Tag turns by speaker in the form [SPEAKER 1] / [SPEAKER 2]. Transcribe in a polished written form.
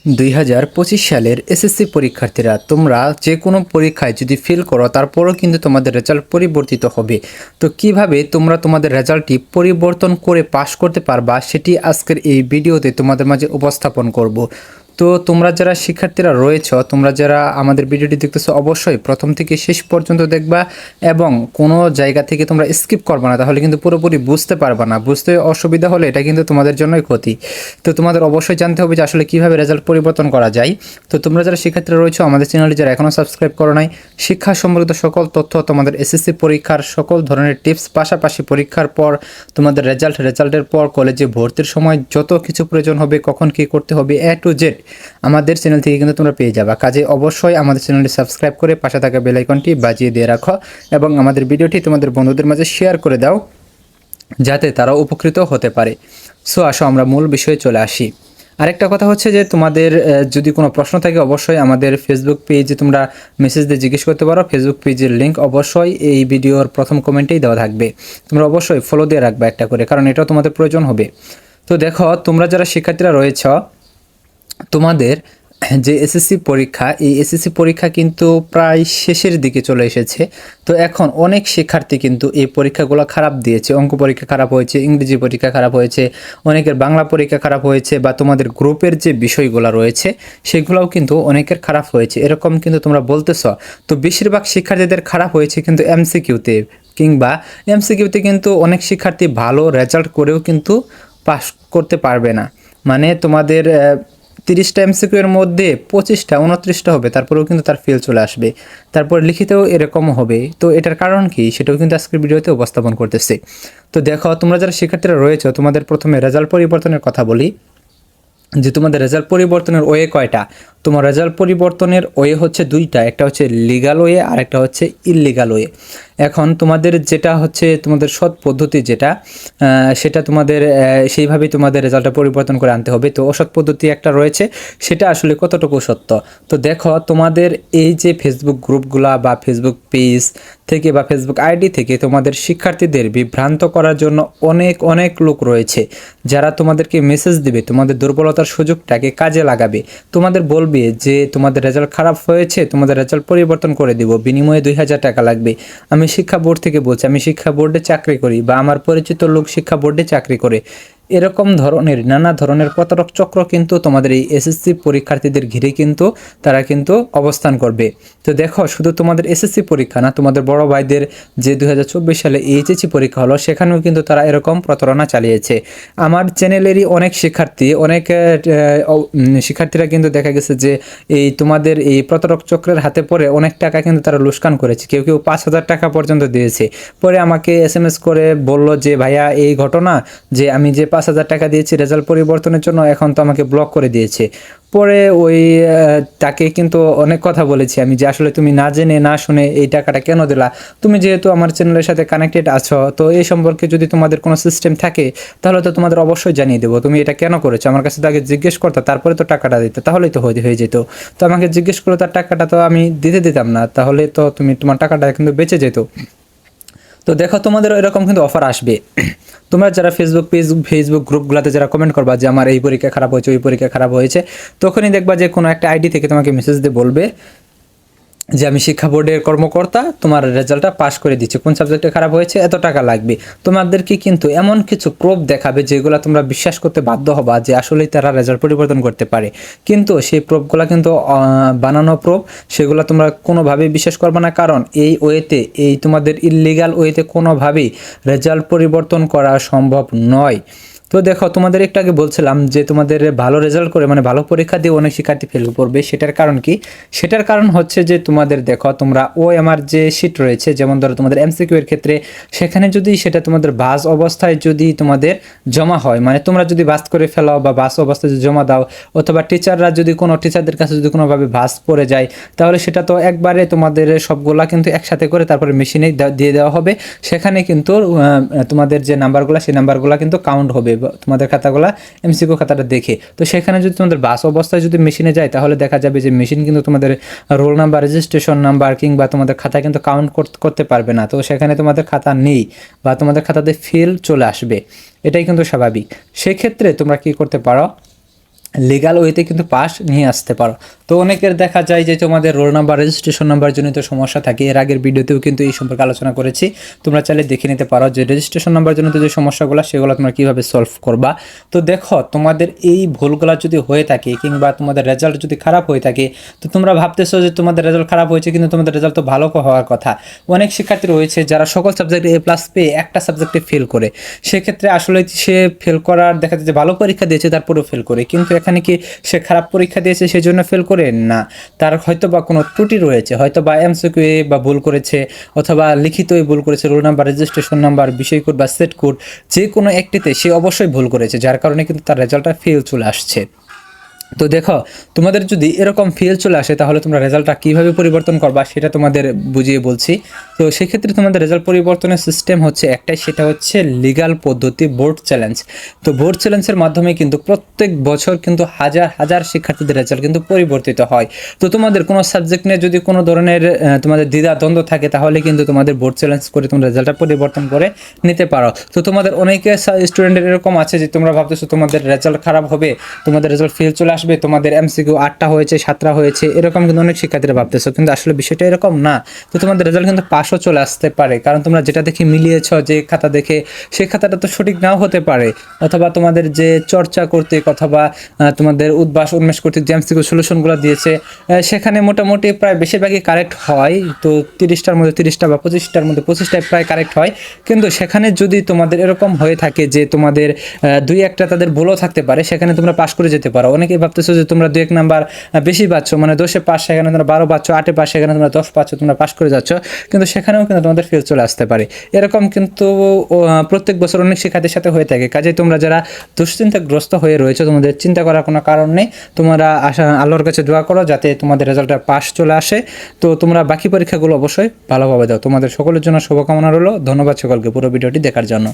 [SPEAKER 1] 2025 সালের এসএসসি পরীক্ষার্থীরা তোমরা যে কোনো পরীক্ষায় যদি ফেল করো তারপরও কিন্তু তোমাদের রেজাল্ট পরিবর্তিত হবে। তো কিভাবে তোমরা তোমাদের রেজাল্টটি পরিবর্তন করে পাস করতে পারবা সেটি আজকের এই ভিডিওতে তোমাদের মাঝে উপস্থাপন করব। তো তোমরা যারা শিক্ষার্থীরা রয়েছ, তোমরা যারা আমাদের ভিডিওটি দেখতেছো অবশ্যই প্রথম থেকে শেষ পর্যন্ত দেখবা এবং কোনো জায়গা থেকে তোমরা স্কিপ করবে না, তাহলে কিন্তু পুরোপুরি বুঝতে পারবা না। বুঝতে অসুবিধা হলে এটা কিন্তু তোমাদের জন্যই ক্ষতি। তো তোমাদের অবশ্যই জানতে হবে যে আসলে কীভাবে রেজাল্ট পরিবর্তন করা যায়। তো তোমরা যারা শিক্ষার্থীরা রয়েছে আমাদের চ্যানেলটি যারা এখনও সাবস্ক্রাইব করো নাই, শিক্ষা সম্পর্কিত সকল তথ্য, তোমাদের এসএসসি পরীক্ষার সকল ধরনের টিপস, পাশাপাশি পরীক্ষার পর তোমাদের রেজাল্টের পর কলেজে ভর্তির সময় যত কিছু প্রয়োজন হবে, কখন কী করতে হবে, এ টু জেড আমাদের চ্যানেল থেকে কিন্তু তোমরা পেয়ে যাবা। কাজে অবশ্যই আমাদের চ্যানেলটি সাবস্ক্রাইব করে পাশে থাকা বেল আইকনটি বাজিয়ে দিয়ে রাখো এবং আমাদের ভিডিওটি তোমাদের বন্ধুদের মাঝে শেয়ার করে দাও যাতে তারা উপকৃত হতে পারে। সো আসো আমরা মূল বিষয়ে চলে আসি। আরেকটা কথা হচ্ছে যে তোমাদের যদি কোনো প্রশ্ন থাকে অবশ্যই আমাদের ফেসবুক পেজে তোমরা মেসেজ দিয়ে জিজ্ঞেস করতে পারো। ফেসবুক পেজের লিঙ্ক অবশ্যই এই ভিডিওর প্রথম কমেন্টেই দেওয়া থাকবে। তোমরা অবশ্যই ফলো দিয়ে রাখবে একটা করে, কারণ এটাও তোমাদের প্রয়োজন হবে। তো দেখো, তোমরা যারা শিক্ষার্থীরা রয়েছ, তোমাদের যে এসএসসি পরীক্ষা, এই এসএসসি পরীক্ষা কিন্তু প্রায় শেষের দিকে চলে এসেছে। তো এখন অনেক শিক্ষার্থী কিন্তু এই পরীক্ষাগুলো খারাপ দিয়েছে। অঙ্ক পরীক্ষা খারাপ হয়েছে, ইংরেজি পরীক্ষা খারাপ হয়েছে, অনেকের বাংলা পরীক্ষা খারাপ হয়েছে, বা তোমাদের গ্রুপের যে বিষয়গুলো রয়েছে সেগুলোও কিন্তু অনেকের খারাপ হয়েছে, এরকম কিন্তু তোমরা বলতেছ। তো বেশিরভাগ শিক্ষার্থীদের খারাপ হয়েছে কিন্তু এমসিকিউতে কিন্তু অনেক শিক্ষার্থী ভালো রেজাল্ট করেও কিন্তু পাস করতে পারবে না। মানে তোমাদের 30টা এমসিকিউ এর মধ্যে 25টা 29টা হবে, তারপরেও কিন্তু তার ফেল চলে আসবে। তারপর লিখিতেও এরকম হবে। তো এটার কারণ কি সেটাও কিন্তু আজকের ভিডিওতে উপস্থাপন করতেছি। তো দেখো, তোমরা যারা শিক্ষার্থীরা রয়েছে, তোমাদের প্রথমে রেজাল্ট পরিবর্তনের কথা বলি যে তোমাদের রেজাল্ট পরিবর্তনের ওয়ে কয়টা। তোমার রেজাল্ট পরিবর্তনের ওয়ে হচ্ছে দুইটা, একটা হচ্ছে লিগাল ওয়ে আর একটা হচ্ছে ইললিগাল ওয়ে। এখন তোমাদের যেটা হচ্ছে তোমাদের সৎ পদ্ধতি যেটা, সেটা তোমাদের সেইভাবেই তোমাদের রেজাল্টটা পরিবর্তন করে আনতে হবে। তো অসৎ পদ্ধতি একটা রয়েছে, সেটা আসলে কতটুকু সত্য। তো দেখো, তোমাদের এই যে ফেসবুক গ্রুপগুলা বা ফেসবুক পেজ থেকে বা ফেসবুক আইডি থেকে তোমাদের শিক্ষার্থীদের বিভ্রান্ত করার জন্য অনেক লোক রয়েছে, যারা তোমাদেরকে মেসেজ দিবে, তোমাদের দুর্বলতার সুযোগটাকে কাজে লাগাবে। তোমাদের বলবে যে তোমাদের রেজাল্ট খারাপ হয়েছে, তোমাদের রেজাল্ট পরিবর্তন করে দিব, বিনিময়ে 2000 টাকা লাগবে। আমি শিক্ষা বোর্ড থেকে বলছি, আমি শিক্ষা বোর্ডে চাকরি করি, বা আমার পরিচিত লোক শিক্ষা বোর্ডে চাকরি করে। এরকম ধরনের নানা ধরনের প্রতারক চক্র কিন্তু তোমাদের এই এসএসসি পরীক্ষার্থীদের ঘিরে কিন্তু তারা কিন্তু অবস্থান করবে। তো দেখো, শুধু তোমাদের এসএসসি পরীক্ষা না, তোমাদের বড় ভাইদের যে 2024 সালে এইচএসসি পরীক্ষা হলো, সেখানেও কিন্তু তারা এরকম প্রতারণা চালিয়েছে। আমার চ্যানেলেরই অনেক শিক্ষার্থীরা কিন্তু দেখা গেছে যে এই তোমাদের এই প্রতারক চক্রের হাতে পড়ে অনেক টাকা কিন্তু তারা লুস্কান করেছে। কেউ 5,000 টাকা পর্যন্ত দিয়েছে। পরে আমাকে এসএমএস করে বলল যে ভাইয়া, এই ঘটনা যে আমি যে 5,000 টাকা দিয়েছি রেজাল্ট পরিবর্তনের জন্য, এখন তো আমাকে ব্লক করে দিয়েছে। পরে তাকে কিন্তু অনেক কথা বলেছি আমি যে আসলে তুমি না জেনে না শুনে এই টাকাটা কেন দিলা, তুমি যেহেতু আমার চ্যানেলের সাথে কানেক্টেড আছো, তো এই সম্পর্কে যদি তোমাদের কোনো সিস্টেম থাকে তাহলে তো তোমাদের অবশ্যই জানিয়ে দেবো। তুমি এটা কেন করেছো, আমার কাছে তো আগে জিজ্ঞেস করতে, তারপরে তো টাকাটা দিতে, তাহলেই তো হয়ে যেত। তো আমাকে জিজ্ঞেস করলে তার টাকাটা তো আমি দিতাম না, তাহলে তো তোমার টাকাটা কিন্তু বেঁচে যেত। তো দেখো, তোমাদের এরকম কিন্তু অফার আসবে। তোমরা যারা ফেসবুক গ্রুপগুলোতে যারা কমেন্ট করবা যে আমার এই পরীক্ষা খারাপ হয়েছে, ওই পরীক্ষা খারাপ হয়েছে, তখনই দেখবা যে কোনো একটা আইডি থেকে তোমাকে মেসেজ দিয়ে বলবে যে আমি শিক্ষা বোর্ডের কর্মকর্তা, তোমার রেজাল্টটা পাস করে দিচ্ছে, কোন সাবজেক্টে খারাপ হয়েছে, এত টাকা লাগবে। তোমাদেরকে কিন্তু এমন কিছু প্রুফ দেখাবে যেগুলো তোমরা বিশ্বাস করতে বাধ্য হবা যে আসলেই তারা রেজাল্ট পরিবর্তন করতে পারে। কিন্তু সেই প্রুফগুলো কিন্তু বানানো প্রুফ, সেগুলো তোমরা কোনোভাবেই বিশ্বাস করবে না, কারণ এই তোমাদের ইললিগাল ওয়েতে কোনোভাবেই রেজাল্ট পরিবর্তন করা সম্ভব নয়। তো দেখো, তোমাদের একটু আগে বলছিলাম যে তোমাদের ভালো রেজাল্ট করে, মানে ভালো পরীক্ষা দিয়ে অনেক শিক্ষার্থী ফেল করবে। সেটার কারণ কি? সেটার কারণ হচ্ছে যে তোমাদের দেখো, তোমরা ওএমআর যে শিট রয়েছে, যেমন ধরো তোমাদের এমসিকিউ এর ক্ষেত্রে, সেখানে যদি সেটা তোমাদের বাস অবস্থায় যদি তোমাদের জমা হয়, মানে তোমরা যদি বাস করে ফেলাও বা বাস অবস্থায় যদি জমা দাও, অথবা টিচারদের কাছে যদি কোনোভাবে বাস পড়ে যায়, তাহলে সেটা তো একবারে তোমাদের সবগুলা কিন্তু একসাথে করে তারপরে মেশিনে দিয়ে দেওয়া হবে। সেখানে কিন্তু তোমাদের যে নাম্বারগুলো, সেই নাম্বারগুলো কিন্তু কাউন্ট হবে তোমাদের খাতাগুলা, এমসিকিউ খাতাটা দেখে। তো সেখানে যদি তোমাদের বাস অবস্থায় যদি মেশিনে যায়, তাহলে দেখা যাবে যে মেশিন কিন্তু তোমাদের রোল নাম্বার, রেজিস্ট্রেশন নাম্বার কিংবা তোমাদের খাতা কিন্তু কাউন্ট করতে পারবে না। তো সেখানে তোমাদের খাতা নেই বা তোমাদের খাতাতে ফেল চলে আসবে, এটাই কিন্তু স্বাভাবিক। সেক্ষেত্রে তোমরা কি করতে পারো, লিগাল ওয়েতে কিন্তু পাস নিয়ে আসতে পারো। তো অনেকের দেখা যায় যে তোমাদের রোল নাম্বার রেজিস্ট্রেশন নাম্বার জনিত সমস্যা থাকে, এর আগের ভিডিওতেও কিন্তু এই সম্পর্কে আলোচনা করেছি, তোমরা চাইলে দেখে নিতে পারো যে রেজিস্ট্রেশন নাম্বার জনিত যে সমস্যাগুলো সেগুলো তোমরা কীভাবে সলভ করবা। তো দেখো তোমাদের এই ভুলগুলো যদি হয়ে থাকে কিংবা তোমাদের রেজাল্ট যদি খারাপ হয়ে থাকে, তো তোমরা ভাবতেছো যে তোমাদের রেজাল্ট খারাপ হয়েছে কিন্তু তোমাদের রেজাল্ট তো ভালো হওয়ার কথা। অনেক শিক্ষার্থী রয়েছে যারা সকল সাবজেক্টে A+ পেয়ে একটা সাবজেক্টে ফেল করে, সেক্ষেত্রে আসলে সে ফেল করার দেখা যায় যে ভালো পরীক্ষা দিয়েছে তারপরেও ফেল করে, কিন্তু এখানে কি সে খারাপ পরীক্ষা দিয়েছে সেই জন্য ফেল করে না, তার হয়তো বা কোনো ত্রুটি রয়েছে, হয়তো বা MCQ বা ভুল করেছে অথবা লিখিতই ভুল করেছে, রোল নাম্বার রেজিস্ট্রেশন নাম্বার বিষয় কোড বা সেট কোড যে কোনো একটিতে সে অবশ্যই ভুল করেছে, যার কারণে কিন্তু তার রেজাল্টটা ফেল চলে আসছে। তো দেখো তোমাদের যদি এরকম ফেল চলে আসে তাহলে তোমরা রেজাল্টটা কীভাবে পরিবর্তন করবা সেটা তোমাদের বুঝিয়ে বলছি। তো সেক্ষেত্রে তোমাদের রেজাল্ট পরিবর্তনের সিস্টেম হচ্ছে একটাই, সেটা হচ্ছে লিগ্যাল পদ্ধতি বোর্ড চ্যালেঞ্জ। তো বোর্ড চ্যালেঞ্জের মাধ্যমে কিন্তু প্রত্যেক বছর কিন্তু হাজার হাজার শিক্ষার্থীদের রেজাল্ট কিন্তু পরিবর্তিত হয়। তো তোমাদের কোনো সাবজেক্ট নিয়ে যদি কোনো ধরনের তোমাদের দ্বিধা দ্বন্দ্ব থাকে তাহলে কিন্তু তোমাদের বোর্ড চ্যালেঞ্জ করে তোমরা রেজাল্টটা পরিবর্তন করে নিতে পারো। তো তোমাদের অনেকে স্টুডেন্টের এরকম আছে যে তোমরা ভাবতেছো তোমাদের রেজাল্ট খারাপ হবে, তোমাদের রেজাল্ট ফেল চলে আসবে, তোমাদের MCQ 8টা হয়েছে 7টা হয়েছে, এরকম কিন্তু অনেক শিক্ষার্থীরা ভাবতেছো, কিন্তু আসলে বিষয়টা এরকম না। তো তোমাদের রেজাল্ট কিন্তু পাসও চলে আসতে পারে, কারণ তোমরা যেটা দেখে মিলিয়েছ যে খাতা দেখে, সেই খাতাটা তো সঠিক নাও হতে পারে, অথবা তোমাদের যে চর্চা কর্তৃক অথবা তোমাদের উদ্ভাস উন্মেষ কর্তৃক যে MCQ সলিউশনগুলো দিয়েছে সেখানে মোটামুটি প্রায় বেশিরভাগই কারেক্ট হয়। তো 30টার মধ্যে 30টা বা 25টার মধ্যে 25টায় প্রায় কারেক্ট হয়, কিন্তু সেখানে যদি তোমাদের এরকম হয়ে থাকে যে তোমাদের 2-1টা তাদের ভুলও থাকতে পারে, সেখানে তোমরা পাস করে যেতে পারো। অনেকেই ভাবতেছো যে তোমরা 2-1 নাম্বার বেশি পাচ্ছ, মানে 10-এ পাস সেখানে তোমরা 12 পাচ্ছ, 8-এ পাস সেখানে তোমরা 10 পাচ্ছ, তোমরা পাস করে যাচ্ছ, কিন্তু সেখানেও কিন্তু তোমাদের ফেল চলে আসতে পারে। এরকম কিন্তু প্রত্যেক বছর অনেক শিক্ষার্থীর সাথে হয়ে থাকে। কাজেই তোমরা যারা দুশ্চিন্তাগ্রস্ত হয়ে রয়েছে তোমাদের চিন্তা করার কোনো কারণ নেই, তোমরা আল্লাহর কাছে দোয়া করো যাতে তোমাদের রেজাল্টটা পাস চলে আসে। তো তোমরা বাকি পরীক্ষাগুলো অবশ্যই ভালোভাবে দাও। তোমাদের সকলের জন্য শুভকামনা রইল। ধন্যবাদ সকলকে পুরো ভিডিওটি দেখার জন্য।